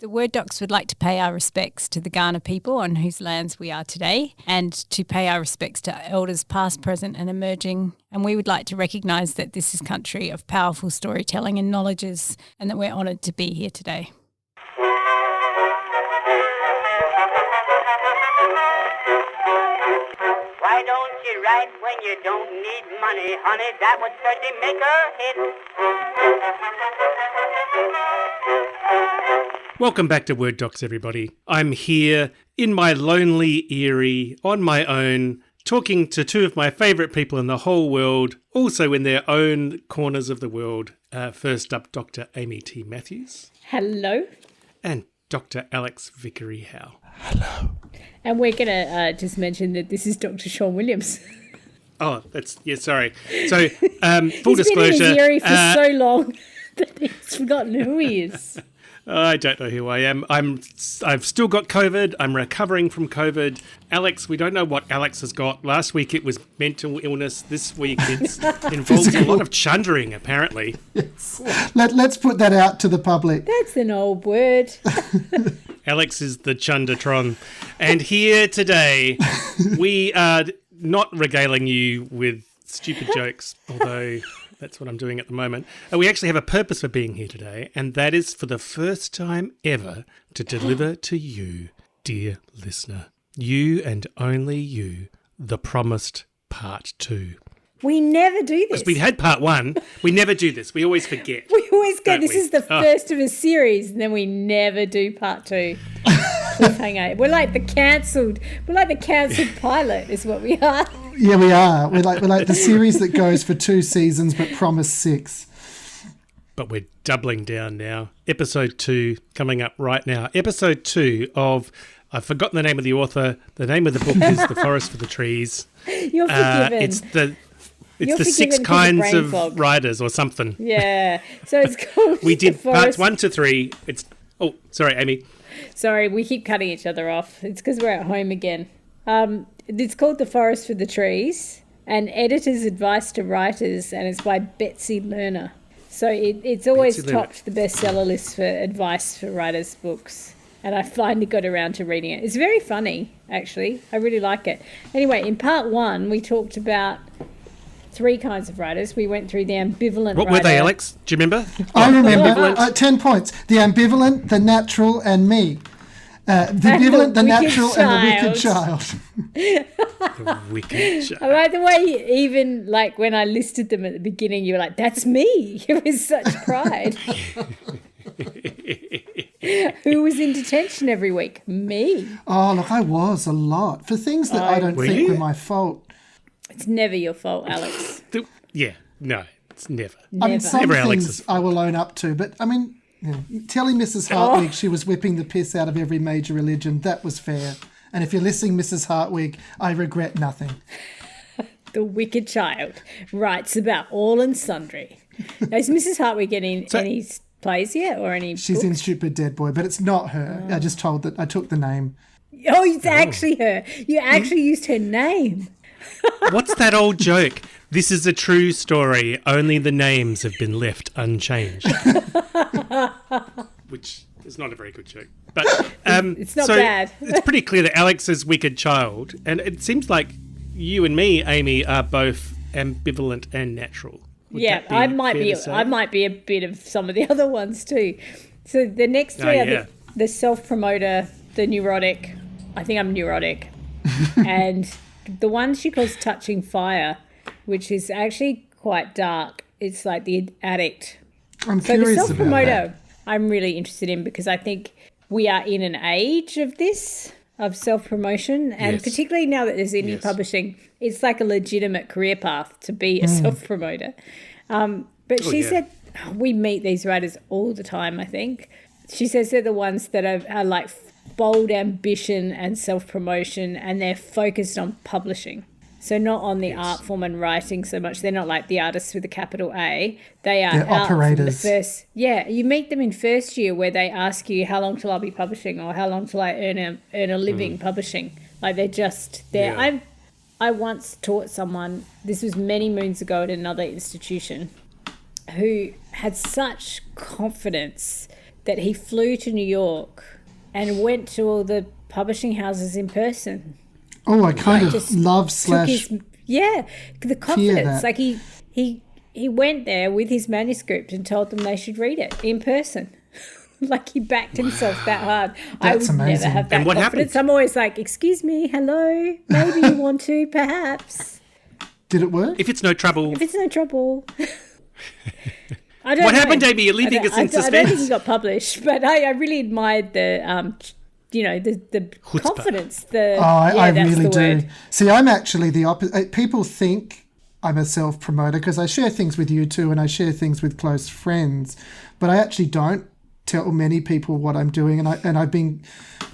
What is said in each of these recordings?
The Word Docs would like to pay our respects to the Kaurna people on whose lands we are today, and to pay our respects to elders past, present and emerging. And we would like to recognise that this is country of powerful storytelling and knowledges, and that we're honoured to be here today. Why don't you write when you don't need money, honey? That would certainly make a hit. Welcome back to Word Docs, everybody. I'm here in my lonely eyrie, on my own, talking to two of my favourite people in the whole world, also in their own corners of the world. First up, Dr. Amy T. Matthews. Hello. And Dr. Alex Vickery Howe. Hello. And we're going to just mention that this is Dr. Sean Williams. Oh, sorry. So, full disclosure. He's been in his eyrie for so long that he's forgotten who he is. I don't know who I am. I've still got COVID. I'm recovering from COVID. Alex, we don't know what Alex has got. Last week it was mental illness. This week it involves a lot of chundering, apparently. Yes. Let's put that out to the public. That's an old word. Alex is the chundertron. And here today, we are not regaling you with stupid jokes, although that's what I'm doing at the moment. We actually have a purpose for being here today, and that is for the first time ever to deliver to you, dear listener, you and only you, the promised part 2. We never do this. Because we had part 1. We never do this. We always forget. We always go, this is the first of a series, and then we never do part 2. Cliffhanger. We're like the cancelled pilot is what we are. Yeah, we are. We're like the series that goes for 2 seasons but promised 6. But we're doubling down now. Episode 2 coming up right now. Episode 2 of, I've forgotten the name of the author. The name of the book is The Forest for the Trees. You're forgiven. It's the 6 kinds of writers or something. Yeah. So it's called We did parts 1 to 3. Oh, sorry, Amy. Sorry, we keep cutting each other off. It's because we're at home again. It's called The Forest for the Trees, and Editor's Advice to Writers, and it's by Betsy Lerner. So it's always topped the bestseller list for advice for writers' books. And I finally got around to reading it. It's very funny, actually. I really like it. Anyway, in part 1, we talked about 3 kinds of writers. We went through the ambivalent What writer. were they, Alex? Do you remember? I remember. 10 points. The ambivalent, the natural, and me. The ambivalent, the natural, and the wicked child. The wicked child. I like the way even like when I listed them at the beginning, you were like, that's me. It was such pride. Who was in detention every week? Me. Oh, look, I was a lot. For things that I don't think were my fault. It's never your fault, Alex. Yeah, no, it's never. I mean, some Never things Alex's I will own up to, but I mean, telling Mrs. Hartwig she was whipping the piss out of every major religion, that was fair. And if you're listening, Mrs. Hartwig, I regret nothing. The wicked child writes about all and sundry. Now, is Mrs. Hartwig any plays yet or any She's books? in Stupid Dead Boy, but it's not her. I just told that I took the name. Oh, it's actually her. You actually used her name. What's that old joke? This is a true story. Only the names have been left unchanged. Which is not a very good joke. But it's not bad. It's pretty clear that Alex is wicked child. And it seems like you and me, Amy, are both ambivalent and natural. Would Yeah, I might be a bit of some of the other ones too. So the next 3 are the self-promoter, the neurotic. I think I'm neurotic. And the one she calls Touching Fire, which is actually quite dark. It's like the addict. I'm So curious the about self-promoter that. I'm really interested in because I think we are in an age of this, of self-promotion, and Yes. particularly now that there's indie publishing, it's like a legitimate career path to be a self-promoter. But she said, we meet these writers all the time, I think. She says they're the ones that are like bold ambition and self-promotion, and they're focused on publishing. So not on the art form and writing so much. They're not like the artists with a capital A. They're out operators. From the first, you meet them in first year where they ask you, how long till I'll be publishing, or how long till I earn a living publishing. Like they're just there. Yeah. I once taught someone, this was many moons ago at another institution, who had such confidence that he flew to New York and went to all the publishing houses in person. Oh, I kind of Just love took / the confidence. that. Like he went there with his manuscript and told them they should read it in person. Like he backed himself that hard. I would That's amazing. never have that And what confidence. happened? I'm always like, excuse me, hello, maybe you want to, perhaps. Did it work? If it's no trouble. If it's no trouble. I don't What know. happened, Amy? You're leaving us in I don't think suspense. it got published, but I really admired the, the Chutzpah. confidence. I that's really the do. word. See, I'm actually the opposite. People think I'm a self-promoter because I share things with you too, and I share things with close friends, but I actually don't tell many people what I'm doing, and I've been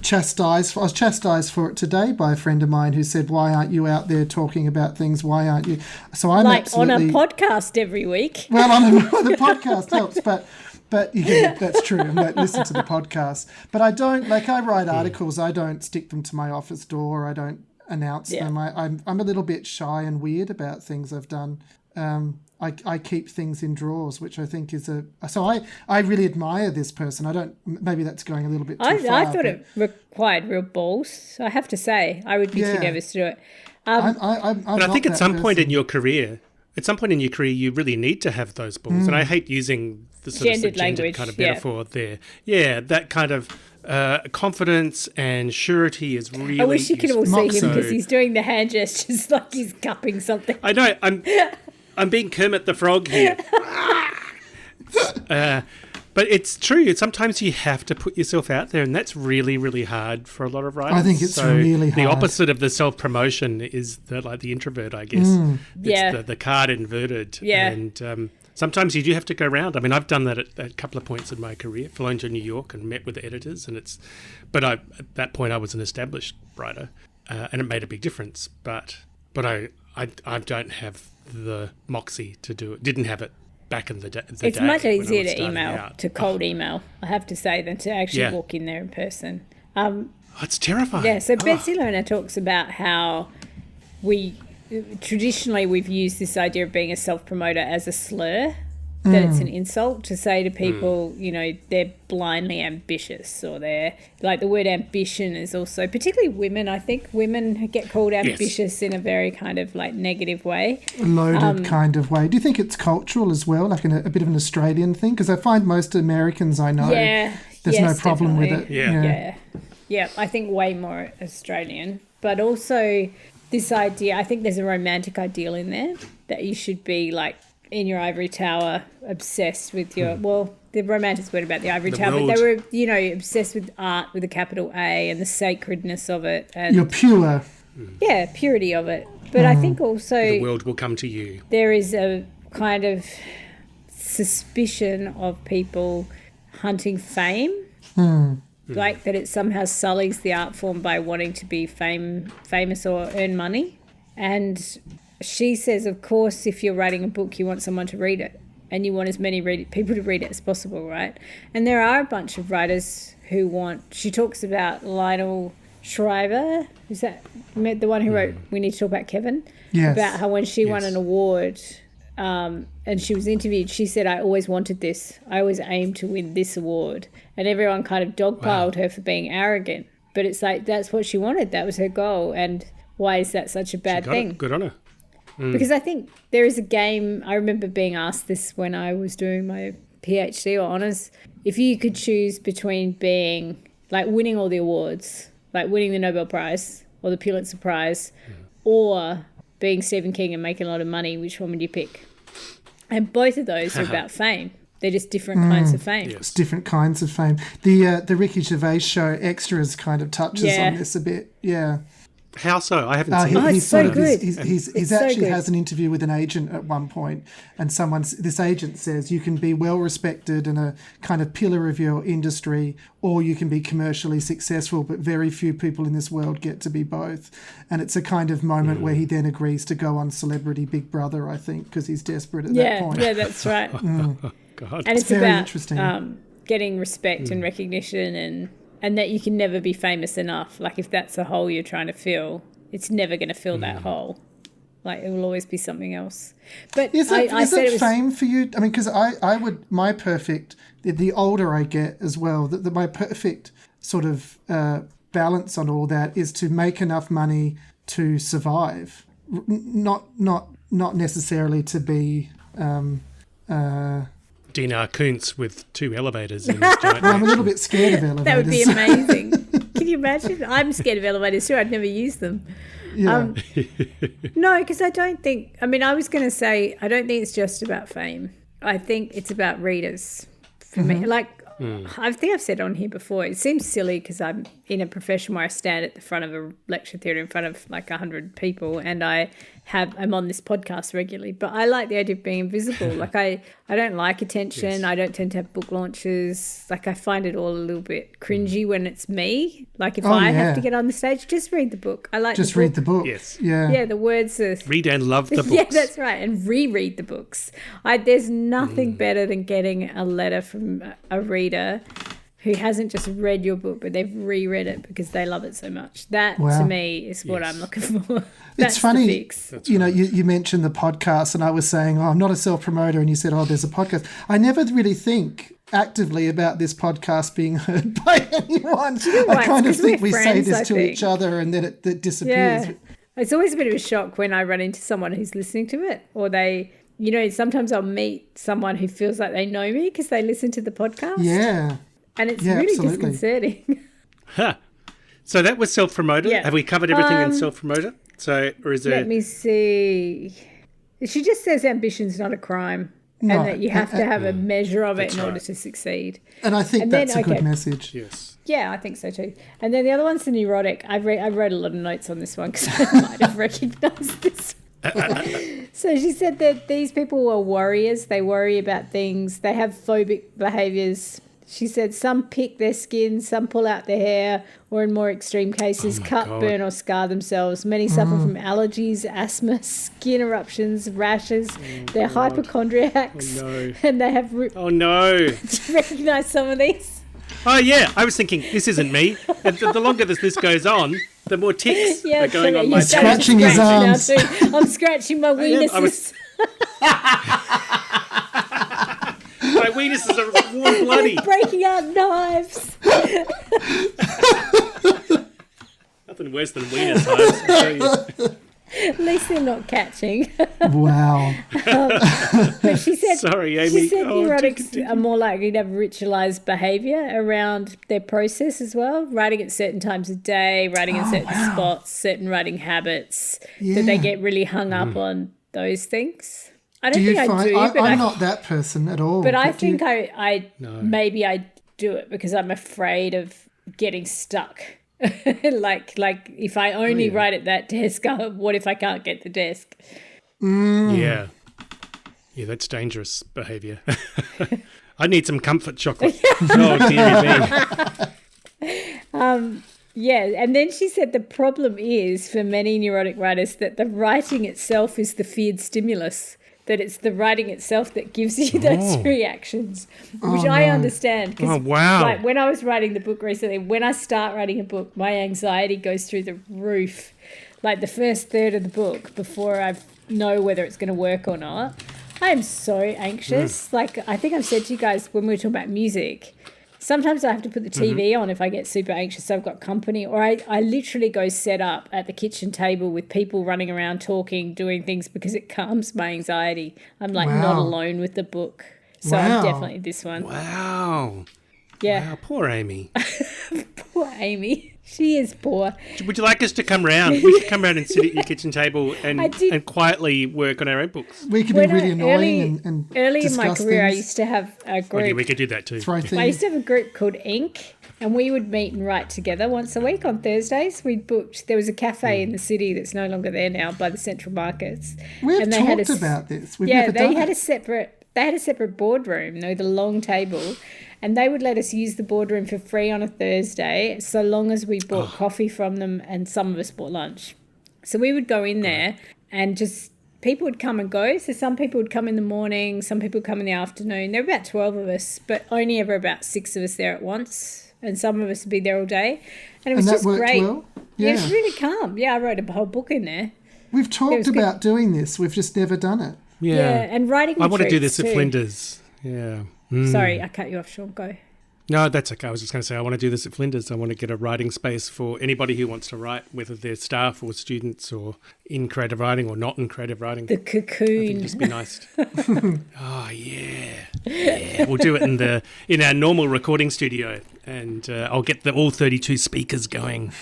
chastised. I was chastised for it today by a friend of mine who said, "Why aren't you out there talking about things? Why aren't you?" So I'm Like absolutely, on a podcast every week. well, on the podcast helps, but yeah, that's true. I might listen to the podcast, but I don't I write articles. I don't stick them to my office door. I don't announce them. I'm a little bit shy and weird about things I've done. I keep things in drawers, which I think is I really admire this person. I don't. Maybe that's going a little bit too far. I thought it required real balls. I have to say, I would be too nervous to do it. I'm But I think at some point in your career, you really need to have those balls. And I hate using the sort Gendered of language, kind of metaphor there. Yeah, that kind of confidence and surety is really. I wish you could all see him So- because he's doing the hand gestures like he's cupping something. I know. I'm being Kermit the Frog here. But it's true. Sometimes you have to put yourself out there, and that's really, really hard for a lot of writers. I think it's really The hard. opposite of the self-promotion is the introvert, I guess. It's the card inverted. Yeah. And sometimes you do have to go around. I mean, I've done that at a couple of points in my career, flown to New York and met with the editors, but at that point I was an established writer, and it made a big difference. But I don't have the moxie to do it. Didn't have it back in the day. It's much when I easier was to starting email, out. to cold email, I have to say, than to actually Yeah. walk in there in person. Oh, it's terrifying. Yeah, so Betsy Lerner talks about how traditionally we've used this idea of being a self-promoter as a slur, that it's an insult to say to people, they're blindly ambitious, or they're like, the word ambition is also, particularly women, I think women get called ambitious in a very kind of like negative way. loaded kind of way. Do you think it's cultural as well, like a bit of an Australian thing? Because I find most Americans I know, there's no problem with it. Yeah. I think way more Australian, but also this idea, I think there's a romantic ideal in there that you should be like in your ivory tower, obsessed with your, the romantics word about the ivory tower, but they were, obsessed with art with a capital A and the sacredness of it. And You're pure. yeah, purity of it. But I think also The world will come to you. there is a kind of suspicion of people hunting fame, like that it somehow sullies the art form by wanting to be famous or earn money. And she says, of course, if you're writing a book, you want someone to read it, and you want as many people to read it as possible, right? And there are a bunch of writers who want. She talks about Lionel Shriver, is that the one who wrote We Need to Talk About Kevin? Yes. About how when she won an award, and she was interviewed, she said, I always wanted this. I always aimed to win this award. And everyone kind of dogpiled her for being arrogant. But it's like, that's what she wanted. That was her goal. And why is that such a bad thing? Good on her. Because I think there is a game. I remember being asked this when I was doing my PhD or honours. If you could choose between being, like, winning all the awards, like winning the Nobel Prize or the Pulitzer Prize, or being Stephen King and making a lot of money, which one would you pick? And both of those are about fame. They're just different kinds of fame. It's different kinds of fame. The Ricky Gervais show Extras kind of touches on this a bit. Yeah. How so? I haven't seen it. it's so good. He's so actually good. has an interview with an agent at one point, and this agent says you can be well respected and a kind of pillar of your industry, or you can be commercially successful, but very few people in this world get to be both. And it's a kind of moment where he then agrees to go on Celebrity Big Brother, I think, because he's desperate at that point. Yeah, that's right. God. And it's very about interesting. getting respect and recognition, and that you can never be famous enough. Like, if that's a hole you're trying to fill, it's never going to fill that hole. Like it will always be something else. But Is it was fame for you? I mean, because I would, my perfect, the older I get as well, my perfect sort of balance on all that is to make enough money to survive, not necessarily to be. Dinar Kuntz with 2 elevators in his giant. I'm a little bit scared of elevators. that would be amazing. Can you imagine? I'm scared of elevators too. I'd never use them. Yeah. No, because I don't think, I mean, I was going to say, I don't think it's just about fame. I think it's about readers for me. Like, I think I've said on here before, it seems silly because I'm in a profession where I stand at the front of a lecture theatre in front of like 100 people and I'm on this podcast regularly, but I like the idea of being invisible. Like I don't like attention. Yes. I don't tend to have book launches. Like I find it all a little bit cringy when it's me. Like if I have to get on the stage, just read the book. I like just read the book. Yes. Yeah. Yeah, the words are... Read and love the books. Yeah, that's right. And reread the books. There's nothing better than getting a letter from a reader who hasn't just read your book, but they've reread it because they love it so much. That, to me, is what I'm looking for. That's it's funny, the fix. You know, you mentioned the podcast and I was saying, I'm not a self-promoter, and you said, there's a podcast. I never really think actively about this podcast being heard by anyone. I kind of think we say this to each other and then it disappears. Yeah. It's always a bit of a shock when I run into someone who's listening to it, or they... You know, sometimes I'll meet someone who feels like they know me because they listen to the podcast. Yeah. And it's really disconcerting. Huh. So that was self-promoter. Yeah. Have we covered everything in self-promoter? So, or is there... Let me see. She just says ambition's not a crime. No, and that you have to have a measure of it in order to succeed. And I think that's a good message. Yes. Yeah, I think so too. And then the other one's the neurotic. I wrote a lot of notes on this one because I might have recognised this. So she said that these people are worriers. They worry about things. They have phobic behaviours. She said some pick their skin, some pull out their hair, or in more extreme cases, burn or scar themselves. Many suffer from allergies, asthma, skin eruptions, rashes. They're hypochondriacs. Oh, no. And they have... Oh, no. Do you recognise some of these? Oh, yeah. I was thinking, this isn't me. And the longer this list goes on, the more ticks are going on my scratching his arms. I'm scratching my weenuses. My weenuses are warm bloody. Breaking out knives. Nothing worse than weenus knives, I'll tell you. At least they're not catching. Wow. But she said, sorry, Amy. She said neurotics are more likely to have ritualised behaviour around their process as well, writing at certain times of day, writing in certain spots, certain writing habits, that they get really hung up on those things. I don't think I do. But I'm not that person at all. But I think maybe I do it because I'm afraid of getting stuck. like if I only write at that desk, what if I can't get the desk? Yeah, that's dangerous behaviour. I need some comfort chocolate. Oh dear me. Yeah, and then she said the problem is for many neurotic writers that the writing itself is the feared stimulus. That it's the writing itself that gives you those reactions, which I understand. Because like when I was writing the book recently, when I start writing a book, my anxiety goes through the roof. Like the first third of the book, before I know whether it's going to work or not, I am so anxious. Like I think I've said to you guys when we were talking about music, sometimes I have to put the TV on if I get super anxious, so I've got company, or I literally go set up at the kitchen table with people running around talking, doing things because it calms my anxiety. I'm like not alone with the book. So I'm definitely this one. Wow. Yeah. Wow, poor Amy. Poor Amy. She is poor. Would you like us to come round? We could come round and sit at your kitchen table and quietly work on our own books. We could be really annoying and early in my career, things. I used to have a group. Oh, yeah, we could do that too. I used to have a group called Ink, and we would meet and write together once a week on Thursdays. There was a cafe in the city that's no longer there now by the Central Markets. We've talked about this. They had a separate boardroom, with a long table. And they would let us use the boardroom for free on a Thursday, so long as we bought coffee from them and some of us bought lunch. So we would go in there and just people would come and go. So some people would come in the morning, some people would come in the afternoon. There were about 12 of us, but only ever about 6 of us there at once. And some of us would be there all day. And it was just great. Well? Yeah. It was really calm. Yeah, I wrote a whole book in there. We've talked about doing this. We've just never done it. Yeah. And writing I want to do this too. at Flinders. Yeah. Sorry, I cut you off, Sean. Go. No, that's okay. I was just going to say I want to do this at Flinders. I want to get a writing space for anybody who wants to write, whether they're staff or students or in creative writing or not in creative writing. The cocoon. It'd just be nice. Oh, yeah. Yeah. We'll do it in our normal recording studio, and I'll get all 32 speakers going,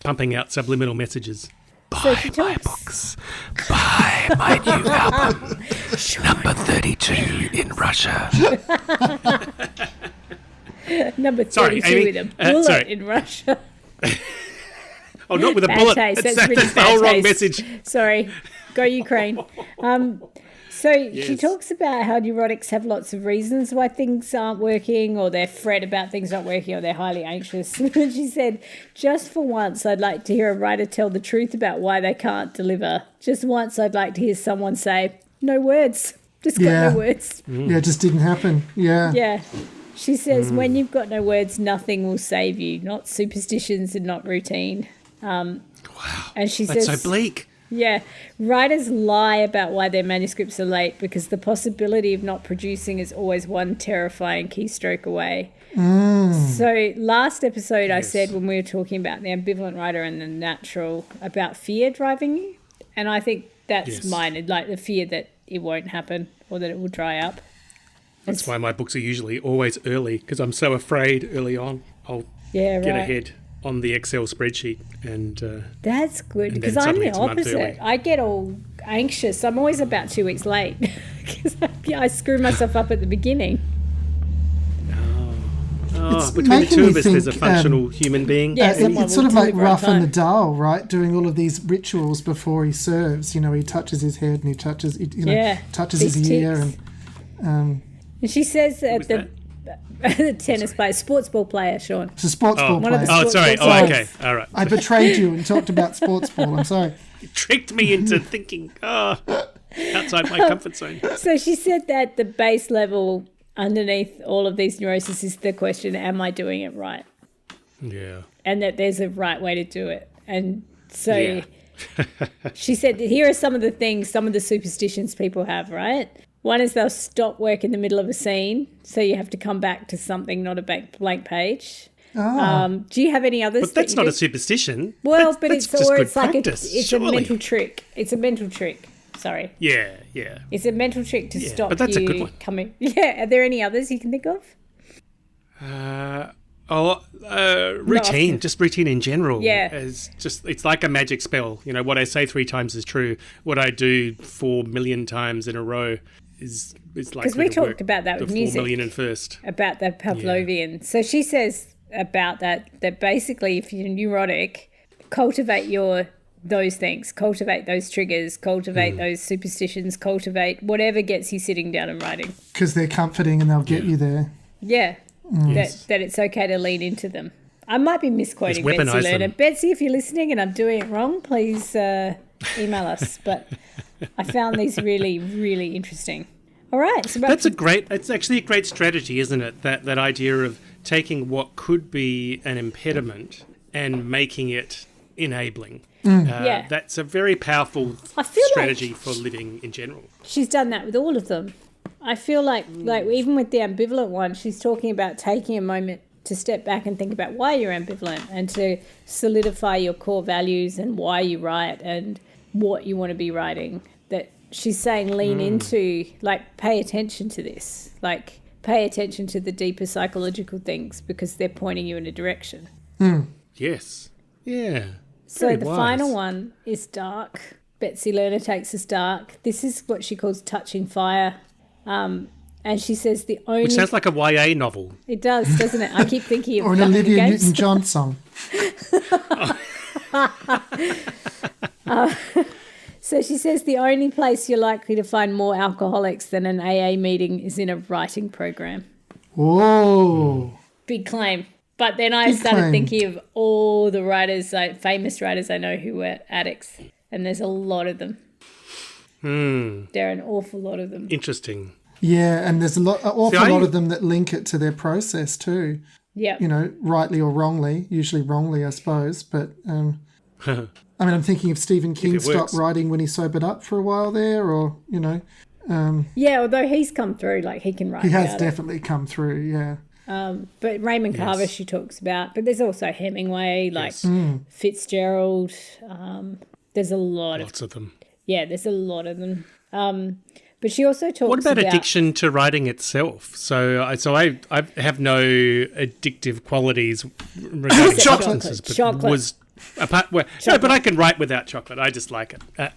pumping out subliminal messages. Buy my books. Buy my new album. Number 32 in Russia. Number 32 Amy, with a bullet sorry. in Russia. Oh, not with a Bad bullet. taste. That's Really the bad whole wrong taste. message. Sorry. Go Ukraine. So she Yes. talks about how neurotics have lots of reasons why things aren't working, or they're fret about things not working, or they're highly anxious. And she said, just for once, I'd like to hear a writer tell the truth about why they can't deliver. Just once, I'd like to hear someone say, no words. Just got no words. Yeah, it just didn't happen. Yeah. Yeah. She says, when you've got no words, nothing will save you, not superstitions and not routine. Wow. And she That's says, so bleak. yeah, writers lie about why their manuscripts are late because the possibility of not producing is always one terrifying keystroke away. So last episode I said when we were talking about the ambivalent writer and the natural, about fear driving you. And I think that's mine, like the fear that it won't happen or that it will dry up. That's why my books are usually always early, because I'm so afraid early on I'll get ahead on the Excel spreadsheet. And that's good, and then because I'm suddenly the it's a month opposite. early. I get all anxious. I'm always about 2 weeks late because I screw myself up at the beginning. It's between the making two me of us, there's a think, functional human being. Yeah, it's sort of like Rough and the Dull, right? Doing all of these rituals before he serves. You know, he touches his head and he touches, touches his these ear, tips. and And she says that was the tennis player, sports ball player, Sean. it's a sports ball One of player. the Oh, sorry. Sports Oh, balls. okay. All right. I betrayed you and talked about sports ball. I'm sorry. You tricked me into thinking, outside my comfort zone. So she said that the base level underneath all of these neuroses is the question, am I doing it right? Yeah. And that there's a right way to do it. And so Yeah. she said that here are some of the things, some of the superstitions people have, right? One is they'll stop work in the middle of a scene, so you have to come back to something, not a blank page. Do you have any others? But that's that you not do? a superstition. Well, that's, but that's it's just or good it's like practice, it's surely. a mental trick. It's a mental trick. Sorry. Yeah. It's a mental trick to stop but that's you a good one. coming. Yeah. Are there any others you can think of? Routine, just routine in general. Yeah. It's like a magic spell. You know, what I say 3 times is true. What I do 4 million times in a row is likely Because we to talked work about that the with 4 music. million and first. About the Pavlovian. So she says about that basically if you're neurotic, cultivate those things, cultivate those triggers, cultivate those superstitions, cultivate whatever gets you sitting down and writing. Because they're comforting and they'll get you there. Yeah, Yes. that it's okay to lean into them. I might be misquoting Just Betsy weaponise Lerner. them. Betsy, if you're listening and I'm doing it wrong, please email us. But I found these really, really interesting. All right. So It's actually a great strategy, isn't it? That idea of taking what could be an impediment and making it enabling. Yeah. That's a very powerful I feel strategy for living in general. she's done that with all of them. I feel like even with the ambivalent one, she's talking about taking a moment to step back and think about why you're ambivalent and to solidify your core values and why you write and what you want to be writing. That she's saying lean into, like, pay attention to this. Like, pay attention to the deeper psychological things because they're pointing you in a direction. Yes. Yeah. So Very the wise. final one is dark. Betsy Lerner takes us dark. This is what she calls touching fire. And she says the only... Which sounds like a YA novel. It does, doesn't it? I keep thinking of Or an Hunger Olivia Games. Newton-John song. So she says the only place you're likely to find more alcoholics than an AA meeting is in a writing program. Whoa. Big claim. But then I Big started claim. thinking of all the writers, famous writers I know who were addicts. And there's a lot of them. There are an awful lot of them. Interesting. Yeah, and there's an awful See, lot of them that link it to their process too. Yeah. You know, rightly or wrongly, usually wrongly, I suppose. But I mean, I'm thinking if Stephen King it works. stopped writing when he sobered up for a while there, or, you know. Yeah, although he's come through, like he can write. He has about definitely come through, yeah. But Raymond Carver she talks about. But there's also Hemingway, like Fitzgerald. There's a lot Lots of them. Yeah, there's a lot of them. But she also talks about... What about addiction to writing itself? So I have no addictive qualities regarding substances. But Chocolate. Was apart, well, no, but I can write without chocolate. I just like it. I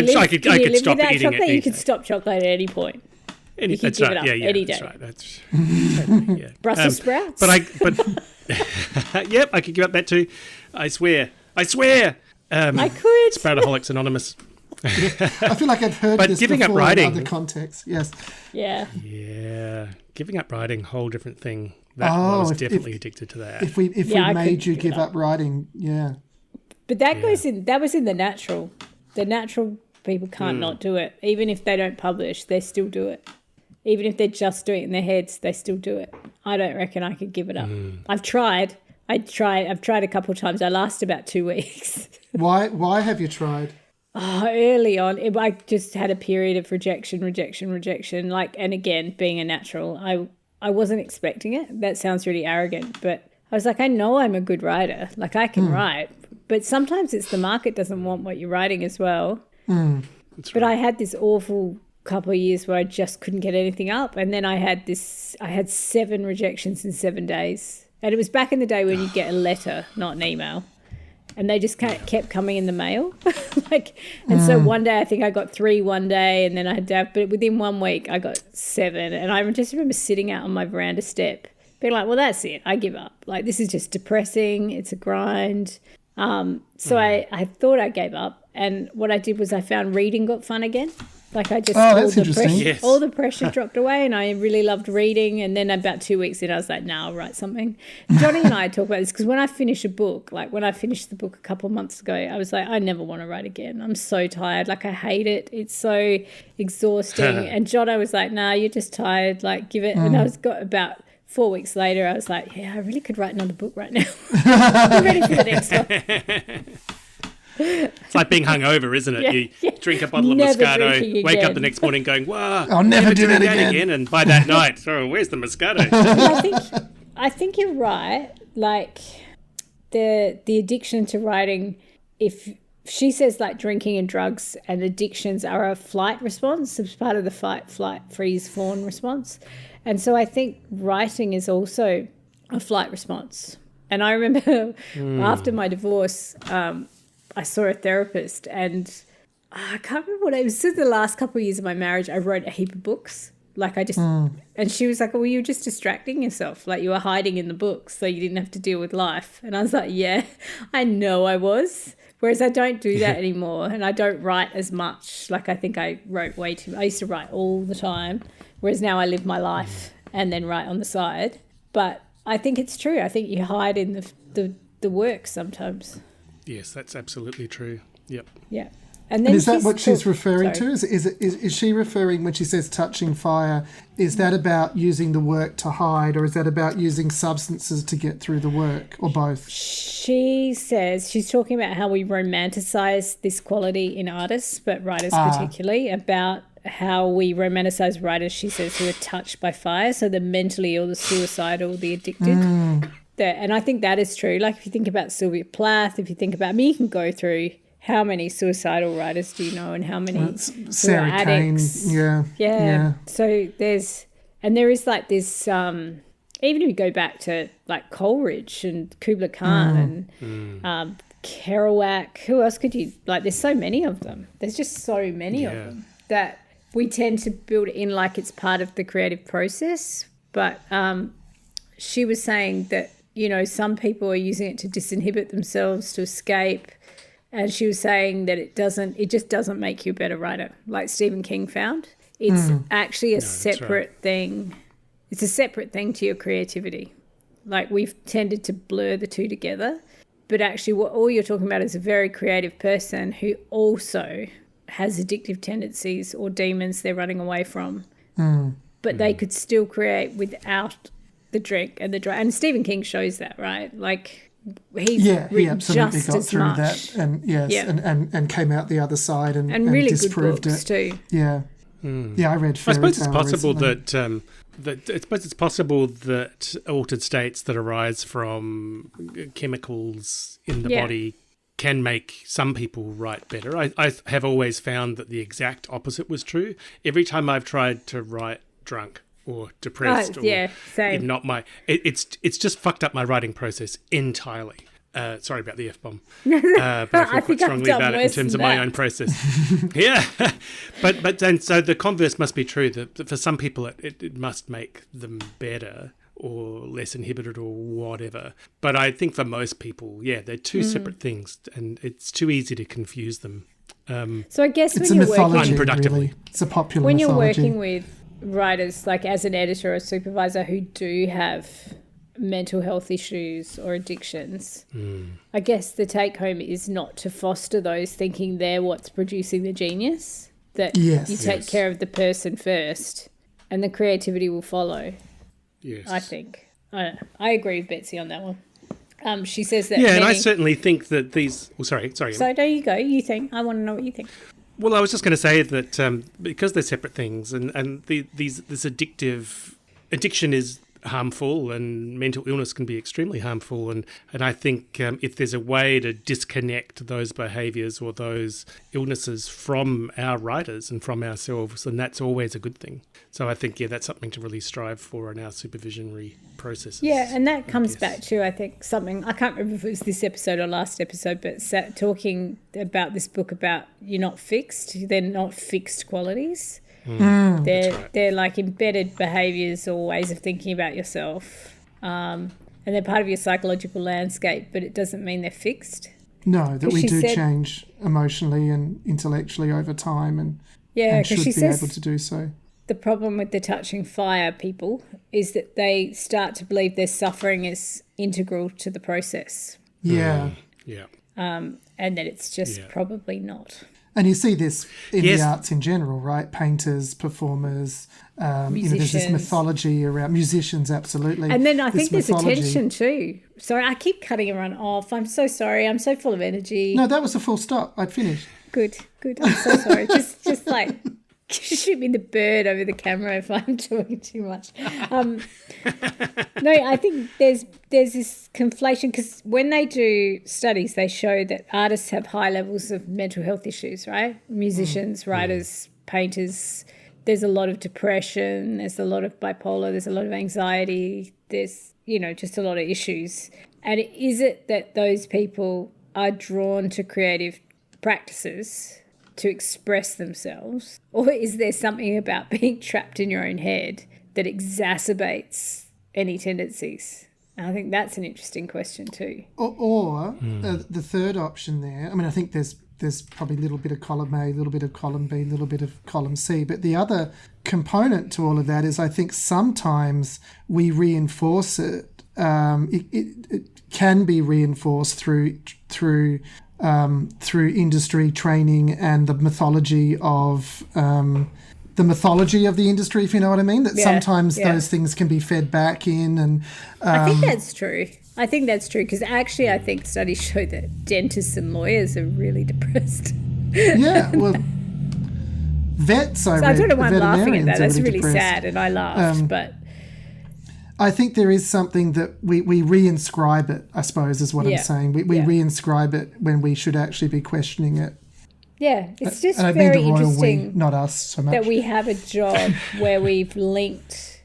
could stop eating chocolate? it. You could stop chocolate at any point. That's give right. it up Yeah, any that's day. right. That's totally, yeah. Brussels sprouts. But yep, I could give up that too. I swear. I could. Sproutalcoholics Anonymous. I feel like I've heard But this giving up before writing- in other contexts. Yes. Yeah. Yeah, giving up writing, whole different thing. That Oh, I was if- definitely addicted to that. If we I made couldn't you give give it up. up writing, yeah. But that goes in. That was in the natural. The natural people can't not do it. Even if they don't publish, they still do it. Even if they're just doing it in their heads, they still do it. I don't reckon I could give it up. I've tried. I've tried a couple of times. I last about 2 weeks. Why have you tried? Early on, I just had a period of rejection. Like, and again, being a natural, I wasn't expecting it. That sounds really arrogant, but I was like, I know I'm a good writer. Like, I can write, but sometimes it's the market doesn't want what you're writing as well. But I had this awful couple of years where I just couldn't get anything up, and then I had 7 rejections in 7 days, and it was back in the day when you get a letter, not an email. And they just kept coming in the mail. So one day I think I got 3 one day, and then I had to have, but within 1 week I got 7. And I just remember sitting out on my veranda step being like, well, that's it. I give up. Like, this is just depressing. It's a grind. So I thought I gave up. And what I did was I found reading got fun again. Like, I just, that's interesting. Yes. all the pressure dropped away, and I really loved reading. And then about 2 weeks in, I was like, nah, I'll write something. Johnny and I talk about this because when I finish a book, like when I finished the book a couple of months ago, I was like, I never want to write again. I'm so tired. Like, I hate it. It's so exhausting. And Johnny was like, nah, you're just tired. Like, give it. And I got about 4 weeks later, I was like, yeah, I really could write another book right now. I'm ready for the next one. It's like being hungover, isn't it? Yeah, You drink a bottle of Never Moscato, drinking wake up again. the next morning going, wow, I'll never do that doing again. And by that night, oh, where's the Moscato? I think you're right. Like, the addiction to writing, if she says like drinking and drugs and addictions are a flight response, it's part of the fight, flight, freeze, fawn response. And so I think writing is also a flight response. And I remember after my divorce, I saw a therapist, and I can't remember what it was. Since the last couple of years of my marriage, I wrote a heap of books. Like, I just, and she was like, well, you were just distracting yourself. Like, you were hiding in the books so you didn't have to deal with life. And I was like, yeah, I know I was. Whereas I don't do that anymore, and I don't write as much. Like, I think I wrote way too, I used to write all the time. Whereas now I live my life and then write on the side. But I think it's true. I think you hide in the work sometimes. Yes, that's absolutely true. Yep. Yeah. And then Is that what she's referring sorry. to? Is she referring, when she says touching fire, is that about using the work to hide, or is that about using substances to get through the work, or both? She says, she's talking about how we romanticize this quality in artists, but writers particularly, about how we romanticize writers, she says, who are touched by fire. So the mentally ill, the suicidal, the addicted. And I think that is true. Like, if you think about Sylvia Plath, if you think about me, you can go through how many suicidal writers do you know, and how many Sarah Kane, yeah. So there is like this, even if you go back to like Coleridge and Kubla Khan and Kerouac, who else could you, like, there's so many of them. There's just so many of them that we tend to build it in like it's part of the creative process. But she was saying that, you know, some people are using it to disinhibit themselves, to escape. And she was saying that it just doesn't make you a better writer, like Stephen King found. It's actually a separate thing. It's a separate thing to your creativity. Like, we've tended to blur the two together. But actually what all you're talking about is a very creative person who also has addictive tendencies or demons they're running away from. But they could still create without the drink and the drug. And Stephen King shows that, right? Like, he's he written absolutely just got as through much. that, and yes, Yeah. and came out the other side and really disproved good books it too. Yeah, I read. I suppose it's Fairytale possible recently. that altered states that arise from chemicals in the Yeah. body can make some people write better. I have always found that the exact opposite was true. Every time I've tried to write drunk or depressed, same. it's just fucked up my writing process entirely. Sorry about the F-bomb. But I feel I quite think I've strongly done about it in worse terms of than my that. own process. Yeah. But then, so the converse must be true, that for some people it must make them better or less inhibited or whatever. But I think for most people, they're two separate things, and it's too easy to confuse them. So I guess It's when a you're working, mythology, Unproductively. really. It's a popular when you're mythology. working with writers, like as an editor or supervisor who do have mental health issues or addictions, I guess the take home is not to foster those thinking they're what's producing the genius, that Yes. you take care of the person first and the creativity will follow. Yes. I think. I agree with Betsy on that one. She says that Yeah, and I many- certainly think that these... Oh, sorry. So there you go. You think. I want to know what you think. Well, I was just going to say that because they're separate things, and this addiction is harmful, and mental illness can be extremely harmful, and I think if there's a way to disconnect those behaviours or those illnesses from our writers and from ourselves, then that's always a good thing. So I think that's something to really strive for in our supervisionary processes. Yeah, and that comes back to, I think, something, I can't remember if it was this episode or last episode, but talking about this book about you're not fixed, they're not fixed qualities. They're like embedded behaviours or ways of thinking about yourself, and they're part of your psychological landscape, but it doesn't mean they're fixed. No, that we she do said- change emotionally and intellectually over time, and Yeah, should because be she says able to do so. the problem with the touching fire people is that they start to believe their suffering is integral to the process, Yeah. Yeah. and that it's just probably not. And you see this in Yes. the arts in general, right? Painters, performers, there's this Musicians. mythology around musicians, absolutely. And then I This think there's mythology. attention too. Sorry, I keep cutting everyone off. I'm so sorry. I'm so full of energy. No, that was a full stop. I'd finished. Good. I'm so sorry. just like shoot me the bird over the camera if I'm talking too much. No, I think there's this conflation, because when they do studies, they show that artists have high levels of mental health issues, right? Musicians, writers, painters. There's a lot of depression. There's a lot of bipolar. There's a lot of anxiety. There's, just a lot of issues. And is it that those people are drawn to creative practices to express themselves, or is there something about being trapped in your own head that exacerbates any tendencies? And I think that's an interesting question too. Or the third option there, I mean, I think there's probably a little bit of column A, a little bit of column B, a little bit of column C. But the other component to all of that is I think sometimes we reinforce it. It can be reinforced through industry training and the mythology of the industry, if you know what I mean. That sometimes those things can be fed back in, and I think that's true. Because actually I think studies show that dentists and lawyers are really depressed. yeah, well, vets. So I don't know why I'm laughing at that. That's really depressed. sad, and I laughed, but I think there is something that we reinscribe it, I suppose, is what I'm saying. We reinscribe it when we should actually be questioning it. yeah, it's just And I mean very the royal interesting we, not us so much. that we have a job where we've linked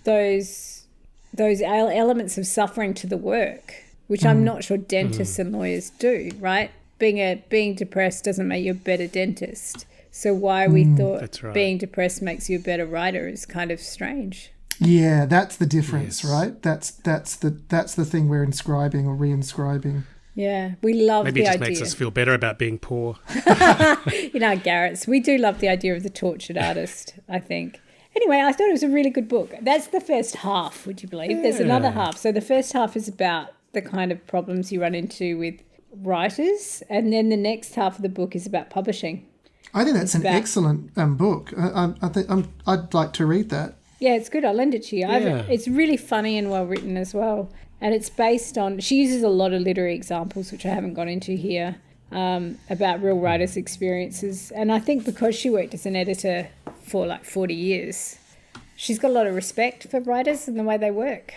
those elements of suffering to the work, which I'm not sure dentists and lawyers do, right? Being depressed doesn't make you a better dentist. So why we thought That's right. being depressed makes you a better writer is kind of strange. Yeah, that's the difference, Yes. right? That's the thing we're inscribing or reinscribing. Yeah, we love Maybe the it just idea. makes us feel better about being poor. In our garrets, we do love the idea of the tortured artist, I think. Anyway, I thought it was a really good book. That's the first half, would you believe? There's another half. So the first half is about the kind of problems you run into with writers, and then the next half of the book is about publishing. I think that's an about- excellent book. I'd like to read that. Yeah, it's good. I'll lend it to you. Yeah. It's really funny and well written as well. And it's based on, she uses a lot of literary examples, which I haven't gone into here, about real writers' experiences. And I think because she worked as an editor for like 40 years, she's got a lot of respect for writers and the way they work,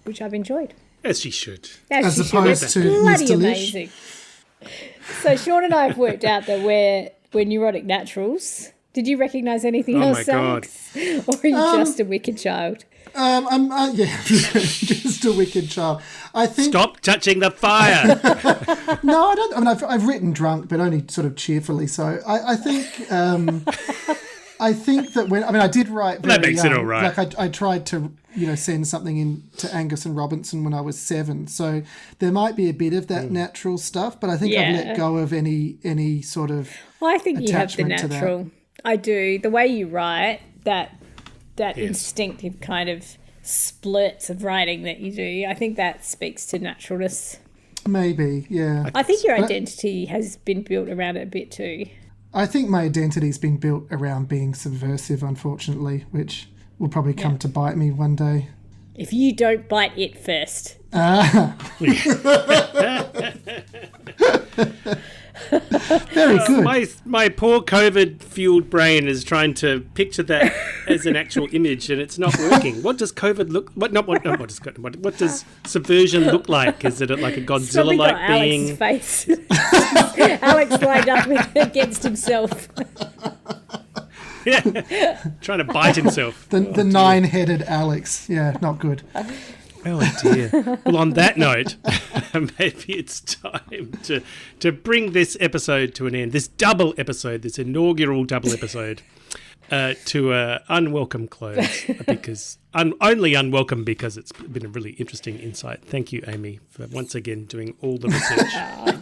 which I've enjoyed. As she should. As opposed to bloody Mr. amazing. So Sean and I have worked out that we're neurotic naturals. Did you recognise anything else, my God. Alex? Or are you just a wicked child? I'm just a wicked child. I think. Stop touching the fire. No, I don't. I mean, I've written drunk, but only sort of cheerfully. So I think. I think that I did write very That makes young. it all right. Like I tried to, send something in to Angus and Robinson when I was 7. So there might be a bit of that natural stuff, but I think I've let go of any sort of. Well, I think you have the attachment to that. natural. I do. The way you write, that instinctive kind of splurts of writing that you do, I think that speaks to naturalness. Maybe, yeah. I think your identity has been built around it a bit too. I think my identity's been built around being subversive, unfortunately, which will probably come to bite me one day. If you don't bite it first. Very good. My poor COVID-fueled brain is trying to picture that as an actual image, and it's not working. What does COVID look? What does subversion look like? Is it like a Godzilla-like being? Alex's face. Alex lined up against himself. Yeah, trying to bite himself. The 9-headed Alex. Yeah, not good. Oh dear. Well, on that note, maybe it's time to bring this episode to an end. This double episode, this inaugural double episode, to an unwelcome close. Because only unwelcome because it's been a really interesting insight. Thank you, Amy, for once again doing all the research.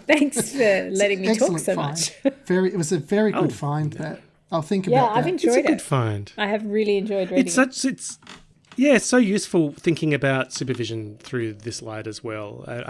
Thanks for letting me talk so find. much. It was a very good find. That I'll think about. Yeah, I've that. enjoyed It's a it. good find. I have really enjoyed reading it. It's so useful thinking about supervision through this light as well. What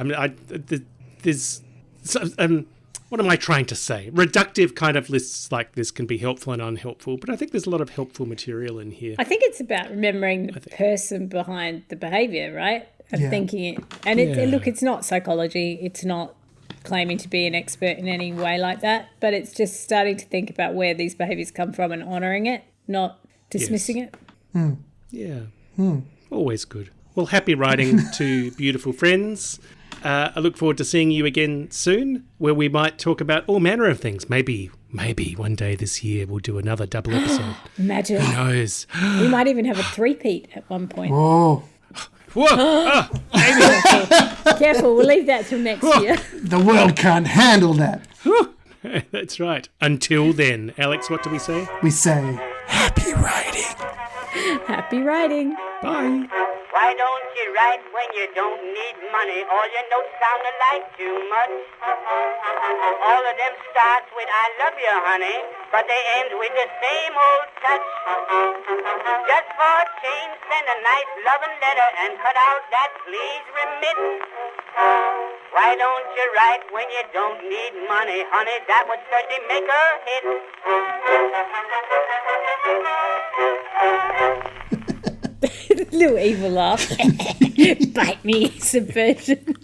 am I trying to say? Reductive kind of lists like this can be helpful and unhelpful, but I think there's a lot of helpful material in here. I think it's about remembering the person behind the behaviour, right? Of thinking it. And look, it's not psychology. It's not claiming to be an expert in any way like that, but it's just starting to think about where these behaviours come from and honouring it, not dismissing it. Yeah. Always good. Well, happy writing to beautiful friends. I look forward to seeing you again soon, where we might talk about all manner of things. Maybe one day this year we'll do another double episode. Imagine. Who knows? We might even have a three-peat at one point. Whoa. Whoa! Amy! Careful, we'll leave that till next year. The world can't handle that. That's right. Until then, Alex, what do we say? We say, happy writing. Happy writing. Bye. Why don't you write when you don't need money? All your notes sound alike too much. All of them starts with I love you, honey, but they end with the same old touch. Just for a change, send a nice loving letter and cut out that please remittance. Why don't you write when you don't need money, honey? That would certainly make a hit. Little evil laugh. Bite me, subversion.